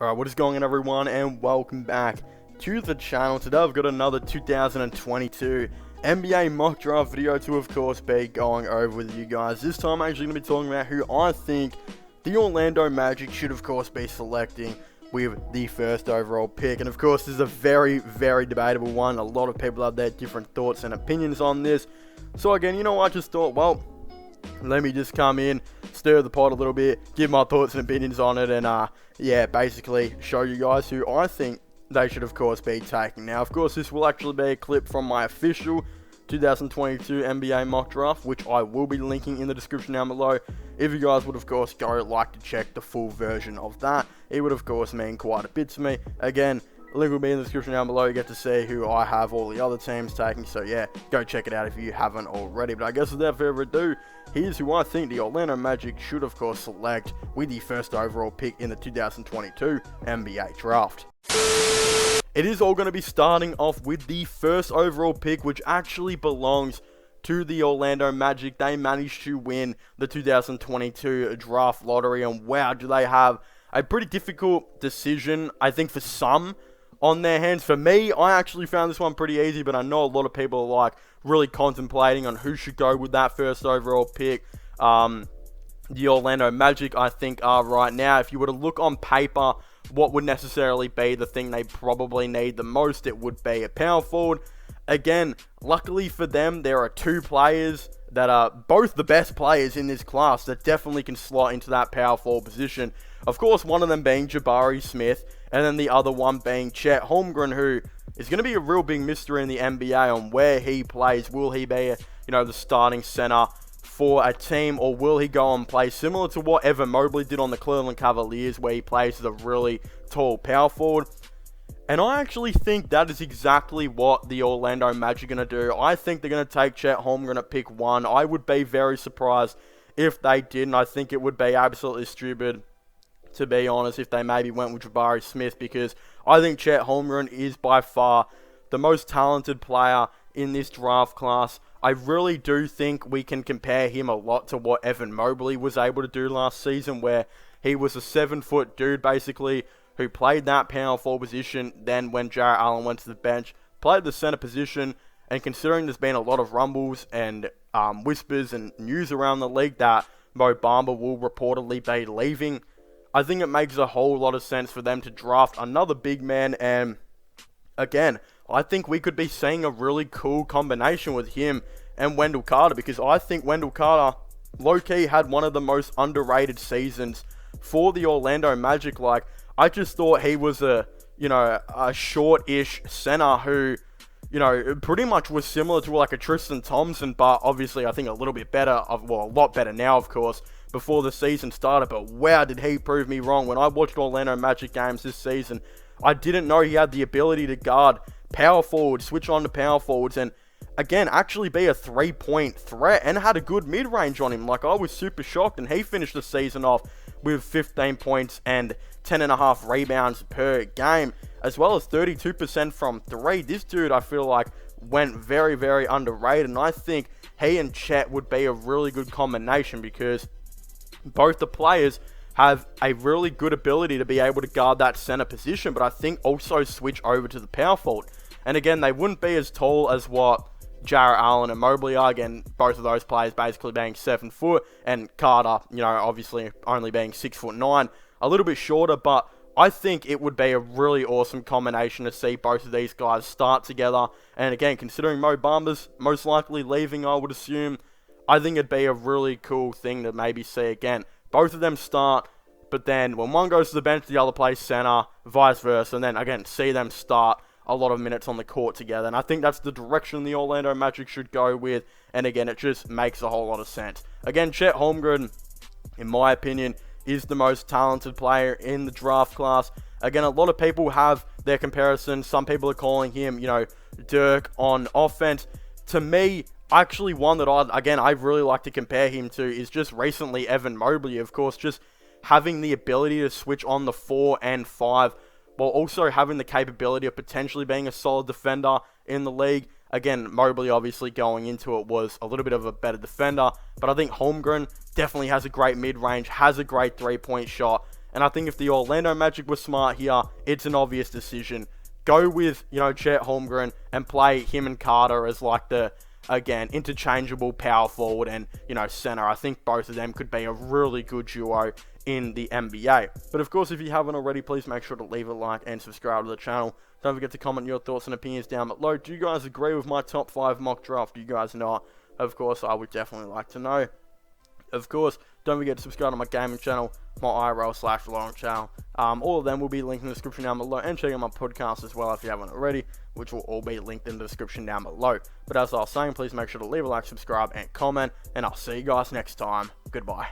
Alright, what is going on everyone, and welcome back to the channel. Today I've got another 2022 NBA mock draft video to of course be going over with you guys. This time I'm actually going to be talking about who I think the Orlando Magic should of course be selecting with the first overall pick. And of course this is a very debatable one. A lot of people have their different thoughts and opinions on this. So again, you know, I just thought, well, let me just come in, stir the pot a little bit, give my thoughts and opinions on it, and yeah, basically show you guys who I think they should of course be taking. Now of course this will actually be a clip from my official 2022 NBA mock draft, which I will be linking in the description down below. If you guys would of course like to check the full version of that, it would of course mean quite a bit to me. Again, link will be in the description down below. You get to see who I have all the other teams taking. So yeah, go check it out if you haven't already. But I guess without further ado, here's who I think the Orlando Magic should of course select with the first overall pick in the 2022 NBA draft. It is all going to be starting off with the first overall pick, which actually belongs to the Orlando Magic. They managed to win the 2022 draft lottery, and wow, do they have a pretty difficult decision, I think, for some on their hands. For me, I actually found this one pretty easy, but I know a lot of people are like really contemplating on who should go with that first overall pick. The Orlando Magic, I think, are right now, if you were to look on paper, what would necessarily be the thing they probably need the most, it would be a power forward. Again, luckily for them, there are two players that are both the best players in this class that definitely can slot into that power forward position. Of course, one of them being Jabari Smith, and then the other one being Chet Holmgren, who is going to be a real big mystery in the NBA on where he plays. Will he be, the starting center for a team, or will he go and play similar to what Evan Mobley did on the Cleveland Cavaliers, where he plays as a really tall power forward? And I actually think that is exactly what the Orlando Magic are going to do. I think they're going to take Chet Holmgren at pick 1. I would be very surprised if they didn't. I think it would be absolutely stupid, to be honest, if they maybe went with Jabari Smith, because I think Chet Holmgren is by far the most talented player in this draft class. I really do think we can compare him a lot to what Evan Mobley was able to do last season, where he was a 7-foot dude basically who played that power forward position. Then when Jarrett Allen went to the bench, played the center position. And considering there's been a lot of rumbles and whispers and news around the league that Mo Bamba will reportedly be leaving, I think it makes a whole lot of sense for them to draft another big man. And again, I think we could be seeing a really cool combination with him and Wendell Carter, because I think Wendell Carter low-key had one of the most underrated seasons for the Orlando Magic. Like, I just thought he was a short-ish center who, pretty much was similar to like a Tristan Thompson, but obviously I think a little bit better, a lot better now, of course, before the season started. But wow, did he prove me wrong. When I watched Orlando Magic games this season, I didn't know he had the ability to guard power forwards, switch on to power forwards, and again, actually be a three-point threat, and had a good mid-range on him. Like, I was super shocked, and he finished the season off with 15 points and 10.5 rebounds per game, as well as 32% from 3. This dude, I feel like, went very underrated, and I think he and Chet would be a really good combination, because both the players have a really good ability to be able to guard that center position, but I think also switch over to the power forward. And again, they wouldn't be as tall as what Jarrett Allen and Mobley are. Again, both of those players basically being 7 foot, and Carter, obviously only being 6'9", a little bit shorter. But I think it would be a really awesome combination to see both of these guys start together. And again, considering Mo Bamba's most likely leaving, I would assume, I think it'd be a really cool thing to maybe see again. Both of them start, but then when one goes to the bench, the other plays center, vice versa, and then again, see them start a lot of minutes on the court together. And I think that's the direction the Orlando Magic should go with, and again, it just makes a whole lot of sense. Again, Chet Holmgren, in my opinion, is the most talented player in the draft class. Again, a lot of people have their comparisons. Some people are calling him, Dirk on offense. To me, actually one that I really like to compare him to is just recently Evan Mobley. Of course, just having the ability to switch on the 4 and 5, while also having the capability of potentially being a solid defender in the league. Again, Mobley obviously going into it was a little bit of a better defender, but I think Holmgren definitely has a great mid-range, has a great three-point shot, And I think if the Orlando Magic were smart here, it's an obvious decision. Go with, Chet Holmgren and play him and Carter as like the, again, interchangeable power forward and, center. I think both of them could be a really good duo in the NBA. But of course, if you haven't already, please make sure to leave a like and subscribe to the channel. Don't forget to comment your thoughts and opinions down below. Do you guys agree with my top 5 mock draft? Do you guys not? Of course, I would definitely like to know. Of course, don't forget to subscribe to my gaming channel, my IRL/Long channel. All of them will be linked in the description down below, and check out my podcast as well if you haven't already, which will all be linked in the description down below. But as I was saying, please make sure to leave a like, subscribe, and comment, and I'll see you guys next time. Goodbye.